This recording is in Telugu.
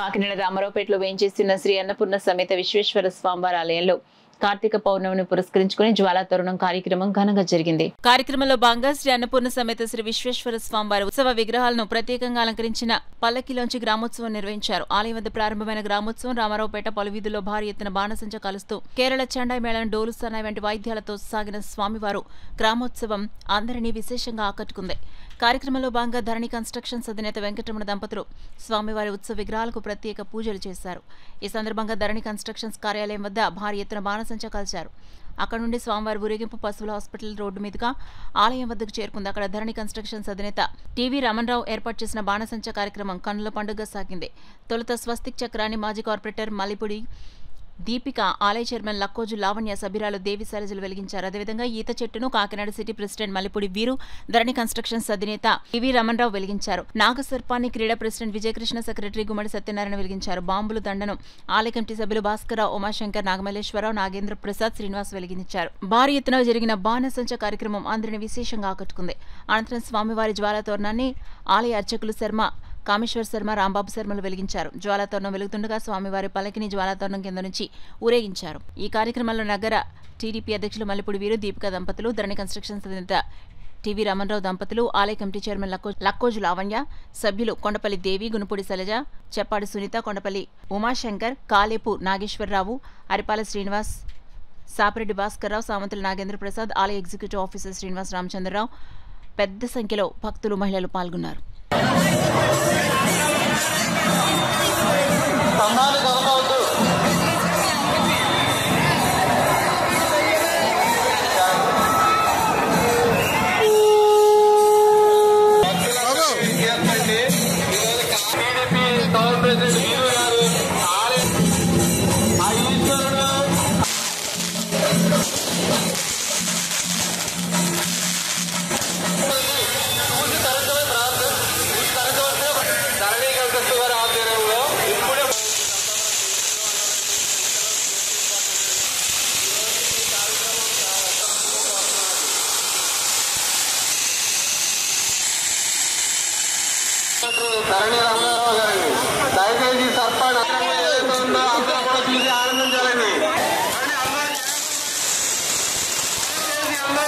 కాకినాడ రామారావుపేటలో వేయించేస్తున్న శ్రీ అన్నపూర్ణ సమేత విశ్వేశ్వర స్వామివారి ఆలయంలో కార్తీక పౌర్ణమిని పురస్కరించుకుని జ్వాలా తోరణం కార్యక్రమం ఘనంగా జరిగింది. కార్యక్రమంలో భాగంగా శ్రీ అన్నపూర్ణ సమేత శ్రీ విశ్వేశ్వర స్వామివారి ఉత్సవ విగ్రహాలను ప్రత్యేకంగా అలంకరించిన పల్లకిలోంచి గ్రామోత్సవం నిర్వహించారు. ఆలయం వద్ద ప్రారంభమైన గ్రామోత్సవం రామారావుపేట పలువీధుల్లో భారీ ఎత్తున బాణసంచ కాలుస్తూ కేరళ చండాయి మేళం, డోలు సన్నాయి వంటి వాయిద్యాలతో సాగిన స్వామివారు గ్రామోత్సవం అందరినీ విశేషంగా ఆకట్టుకుంది. కార్యక్రమంలో భాగంగా ధరణి కన్స్ట్రక్షన్స్ అధినేత వెంకటరమణ దంపతులు స్వామివారి ఉత్సవ విగ్రహాలకు ప్రత్యేక పూజలు చేశారు. ఈ సందర్భంగా ధరణి కన్స్ట్రక్షన్స్ కార్యాలయం వద్ద భారీ ఎత్తున బాణసంచ కాల్చారు. అక్కడ నుండి స్వామివారి ఊరేగింపు పశువుల హాస్పిటల్ రోడ్డు మీదుగా ఆలయం వద్దకు చేరుకుంది. అక్కడ ధరణి కన్స్ట్రక్షన్స్ అధినేత టీవీ రమణరావు ఏర్పాటు చేసిన బాణసంచ కార్యక్రమం కన్నుల పండుగ సాగింది. తొలుత స్వస్తిక్ చక్రాన్ని మాజీ కార్పొరేటర్ మల్లిపూడి దీపిక, ఆలయ చైర్మన్ లక్కోజు లావణ్య, సభ్యురాలు దేవి శైలజలు వెలిగించారు. అదేవిధంగా ఈత చెట్టును కాకినాడ సిటీ ప్రెసిడెంట్ మల్లిపూడి వీరు, ధరణి కన్స్ట్రక్షన్స్ అధినేత టీవీ రమణరావు వెలిగించారు. నాగసర్పాన్ని క్రీడా ప్రెసిడెంట్ విజయకృష్ణ, సెక్రటరీ గుమ్మడి సత్యనారాయణ వెలిగించారు. బాంబులు దండను ఆలయ కమిటీ సభ్యులు భాస్కరరావు, ఉమాశంకర్, నాగమల్లేశ్వరరావు, నాగేంద్ర ప్రసాద్, శ్రీనివాస్ వెలిగించారు. భారీ ఎత్తున జరిగిన బాణసంచ కార్యక్రమం అందరిని విశేషంగా ఆకట్టుకుంది. అనంతరం స్వామివారి జ్వాలా తోరణాన్ని ఆలయ అర్చకులు శర్మ, కామేశ్వర్ శర్మ, రాంబాబు శర్మలు వెలిగించారు. జ్వాలాతోరణం వెలుగుతుండగా స్వామివారి పల్లకిని జ్వాలాతోరణం కింద నుంచి ఊరేగించారు. ఈ కార్యక్రమంలో నగర టీడీపీ అధ్యక్షులు మల్లిపూడి వీరు, దీపిక దంపతులు, ధరణి కన్స్ట్రక్షన్స్ అధినేత టీవీ రమణరావు దంపతులు, ఆలయ కమిటీ చైర్మన్ లక్కోజు లావణ్య, సభ్యులు కొండపల్లి దేవి, గునుపూడి శైలజ, చెప్పాడి సునీత, కొండపల్లి ఉమాశంకర్, కాలేపు నాగేశ్వరరావు, అరిపాల శ్రీనివాస్, సాపిరెడ్డి భాస్కర్రావు, సామంతుల నాగేంద్ర ప్రసాద్, ఆలయ ఎగ్జిక్యూటివ్ ఆఫీసర్ శ్రీనివాస్ రామచంద్రరావు, పెద్ద సంఖ్యలో భక్తులు, మహిళలు పాల్గొన్నారు.